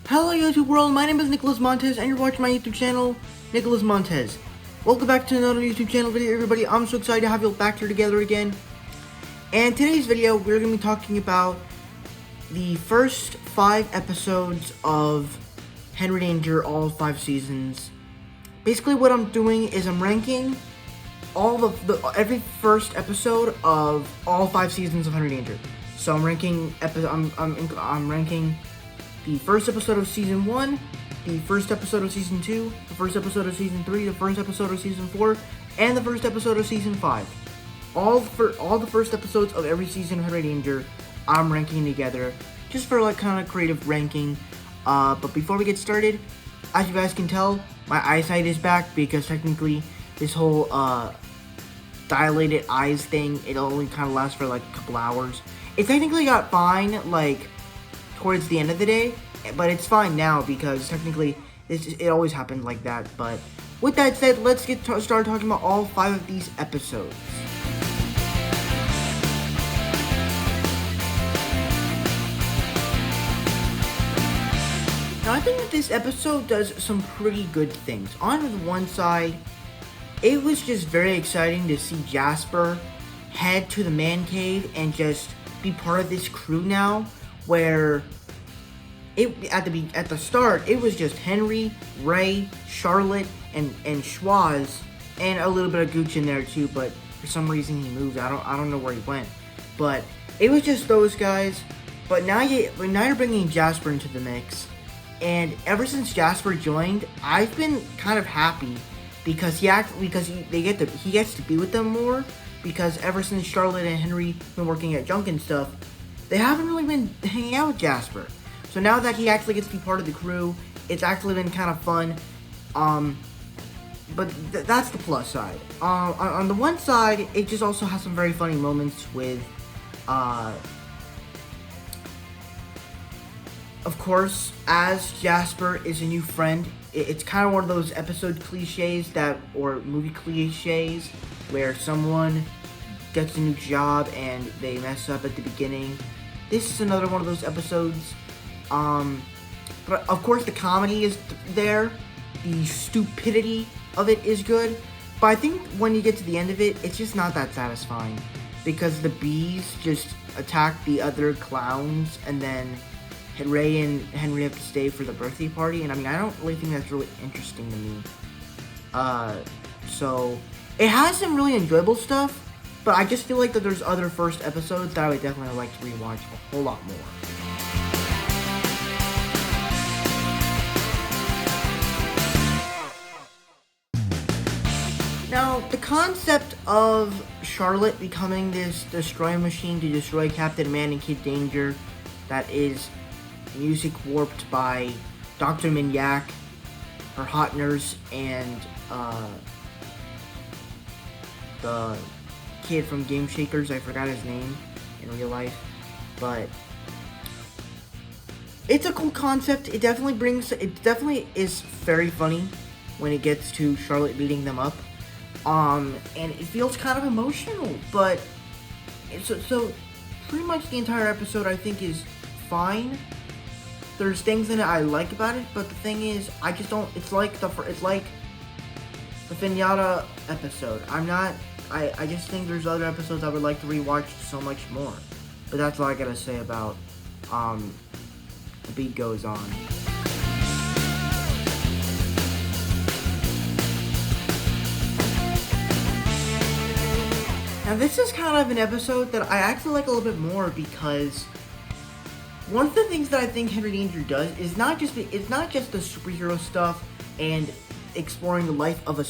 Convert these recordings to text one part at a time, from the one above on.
Hello YouTube world, my name is Nicholas Montez and you're watching my YouTube channel, Nicholas Montez. Welcome back to another YouTube channel video everybody. I'm so excited to have you back here together again. And today's video we're going to be talking about the first 5 episodes of Henry Danger, all 5 seasons. Basically what I'm doing is I'm ranking all every first episode of all 5 seasons of Henry Danger. So I'm ranking I'm ranking the first episode of Season 1, the first episode of Season 2, the first episode of Season 3, the first episode of Season 4, and the first episode of Season 5. All the first episodes of every season of Henry Danger, I'm ranking together, just for like kind of creative ranking. But before we get started, as you guys can tell, my eyesight is back because technically this whole dilated eyes thing, it only kind of lasts for like a couple hours. It technically got fine, like, towards the end of the day, but it's fine now because technically it always happened like that. But with that said, let's get started talking about all 5 of these episodes. Now I think that this episode does some pretty good things. On the one side, it was just very exciting to see Jasper head to the man cave and just be part of this crew now, where at the start it was just Henry, Ray, Charlotte, and Schwaz, and a little bit of Gooch in there too, but for some reason he moved. I don't know where he went, but it was just those guys. But now you're bringing Jasper into the mix, and ever since Jasper joined, I've been kind of happy because he gets to be with them more, because ever since Charlotte and Henry been working at Junk and stuff, they haven't really been hanging out with Jasper. So now that he actually gets to be part of the crew, it's actually been kind of fun. But that's the plus side. On the one side, it just also has some very funny moments with, of course, as Jasper is a new friend, it's kind of one of those episode cliches or movie cliches, where someone gets a new job and they mess up at the beginning. This is another one of those episodes. But of course the comedy is there, the stupidity of it is good, but I think when you get to the end of it, it's just not that satisfying, because the bees just attack the other clowns, and then Ray and Henry have to stay for the birthday party, and I mean, I don't really think that's really interesting to me. So it has some really enjoyable stuff, but I just feel like that there's other first episodes that I would definitely like to rewatch a whole lot more. Now, the concept of Charlotte becoming this destroy machine to destroy Captain Man and Kid Danger, that is music warped by Dr. Minyak, her hot nurse, and the kid from Game Shakers, I forgot his name in real life, but it's a cool concept. It definitely is very funny when it gets to Charlotte beating them up. And it feels kind of emotional, but so pretty much the entire episode I think is fine. There's things in it I like about it, but the thing is, I just don't. It's like the Finata episode. I just think there's other episodes I would like to rewatch so much more. But that's all I gotta say about The Beat Goes On. Now this is kind of an episode that I actually like a little bit more, because one of the things that I think Henry Danger does is not just the superhero stuff, and exploring the life of a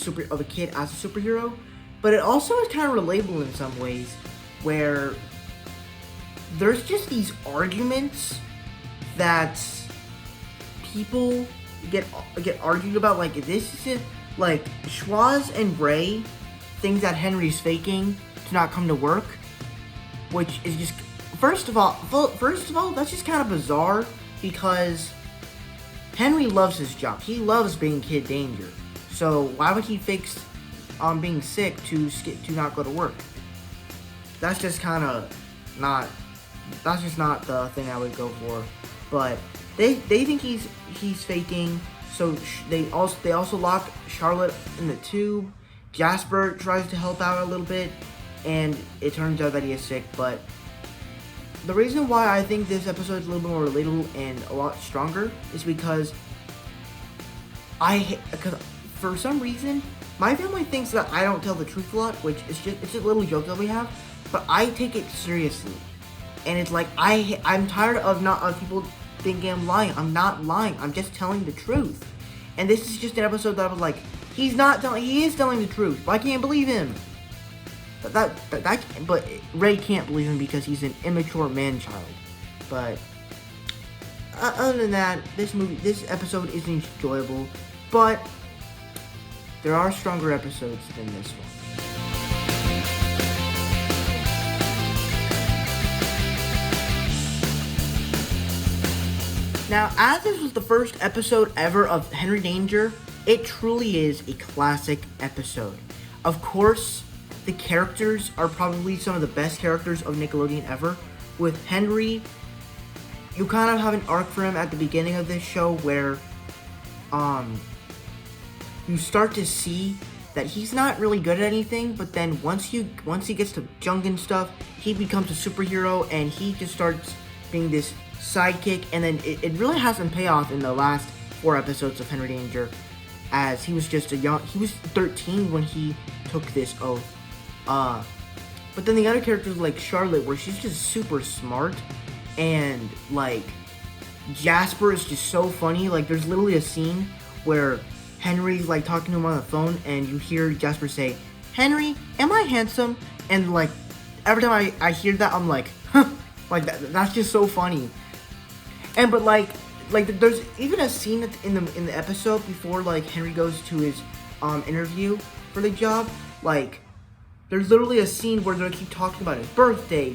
kid as a superhero. But it also is kind of relatable in some ways, where there's just these arguments that people get argued about. Like, this is like Schwaz and Ray think that Henry's faking to not come to work, which is just first of all that's just kind of bizarre, because Henry loves his job. He loves being Kid Danger. So why would he fake being sick to not go to work? That's just kind of not. That's just not the thing I would go for. But they think he's faking. So they also lock Charlotte in the tube. Jasper tries to help out a little bit, and it turns out that he is sick. But the reason why I think this episode is a little bit more relatable and a lot stronger is because for some reason my family thinks that I don't tell the truth a lot, which is it's a little joke that we have, but I take it seriously. And it's like I'm tired of people thinking I'm lying. I'm not lying. I'm just telling the truth. And this is just an episode that I was like, he is telling the truth, but I can't believe him. But Ray can't believe him because he's an immature man-child. But other than that, this episode is enjoyable, but there are stronger episodes than this one. Now, as this was the first episode ever of Henry Danger, it truly is a classic episode. Of course, the characters are probably some of the best characters of Nickelodeon ever. With Henry, you kind of have an arc for him at the beginning of this show where you start to see that he's not really good at anything, but then once he gets to junk and stuff, he becomes a superhero and he just starts being this sidekick. And then it really has some payoff in the last 4 episodes of Henry Danger, as he was just he was 13 when he took this oath. But then the other characters like Charlotte, where she's just super smart, and like Jasper is just so funny. Like, there's literally a scene where Henry's like talking to him on the phone, and you hear Jasper say, "Henry, am I handsome?" And like every time I hear that, I'm like, huh, like that's just so funny. And but like there's even a scene in the episode before like Henry goes to his interview for the job. Like, there's literally a scene where they keep talking about his birthday,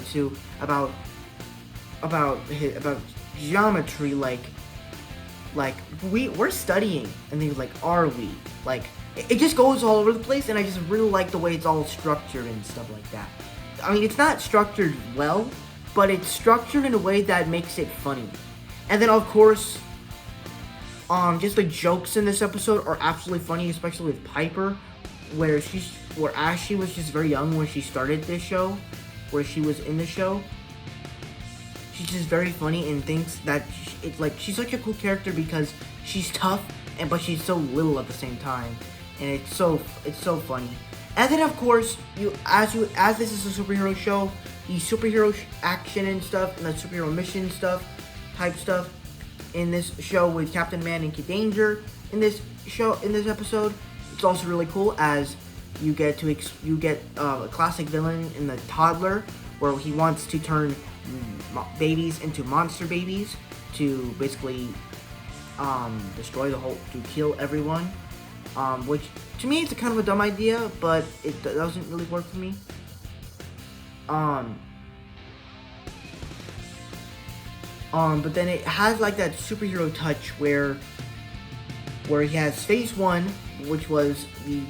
about geometry, like we're studying, and he's like, are we? Like, it just goes all over the place, and I just really like the way it's all structured and stuff like that. I mean, it's not structured well, but it's structured in a way that makes it funny. And then, of course, just the jokes in this episode are absolutely funny, especially with Piper, where as she was just very young when she started this show, where she was in the show. She's just very funny and thinks that she's such a cool character because she's tough but she's so little at the same time, and it's so funny. And then, of course, as this is a superhero show, the superhero action and stuff, and the superhero mission type stuff in this show with Captain Man and Kid Danger in this episode, it's also really cool, as you get a classic villain in the Toddler, where he wants to turn babies into monster babies to basically destroy to kill everyone, which to me it's kind of a dumb idea, but it doesn't really work for me. But then it has like that superhero touch where he has phase 1, which was the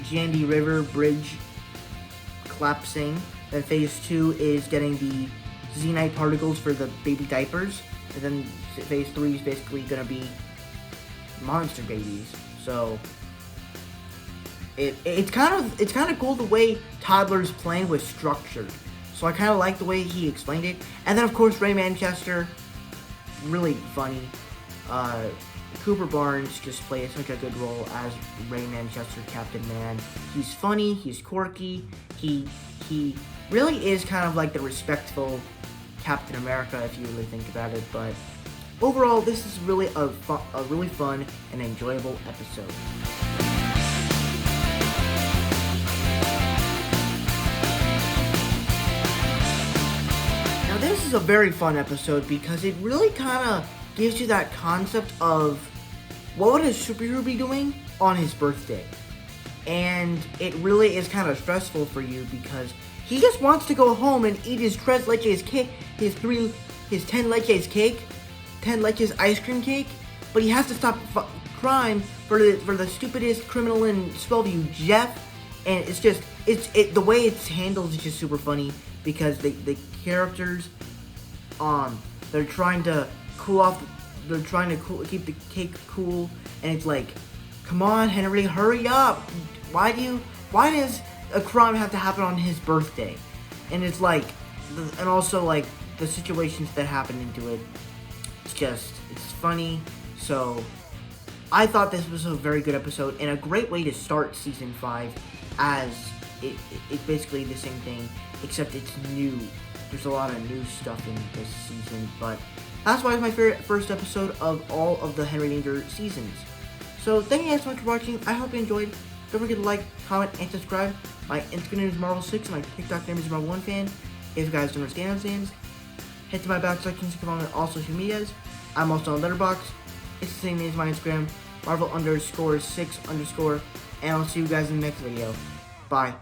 Gandy River Bridge collapsing. Then phase 2 is getting the Xenite particles for the baby diapers. And then phase 3 is basically gonna be monster babies. So it's kind of cool the way Toddler's plan was structured. So I kind of like the way he explained it. And then, of course, Ray Manchester, really funny. Cooper Barnes just plays such a good role as Ray Manchester, Captain Man. He's funny, he's quirky, he really is kind of like the respectful Captain America, if you really think about it. But overall, this is really a really fun and enjoyable episode. Now, this is a very fun episode because it really kind of gives you that concept of what would a superhero be doing on his birthday. And it really is kind of stressful for you because he just wants to go home and eat his 3 leches cake, his 10 leches cake, 10 leches ice cream cake, but he has to stop crime for the stupidest criminal in Swellview, Jeff. And it's just the way it's handled is just super funny because the characters they're trying to cool off, they're trying to keep the cake cool, and it's like, come on, Henry, hurry up. Why does a crime have to happen on his birthday? And it's like, and also like the situations that happen into it. It's funny. So I thought this was a very good episode and a great way to start season 5, as it's basically the same thing except it's new. There's a lot of new stuff in this season, but that's why it's my favorite first episode of all of the Henry Danger seasons. So thank you guys so much for watching. I hope you enjoyed. Don't forget to like, comment, and subscribe. My Instagram name is Marvel6, and my TikTok name is Marvel1Fan. If you guys don't understand those names, head to my back section to follow me on all social medias. I'm also on Letterboxd. It's the same name as my Instagram, Marvel_6_, and I'll see you guys in the next video. Bye.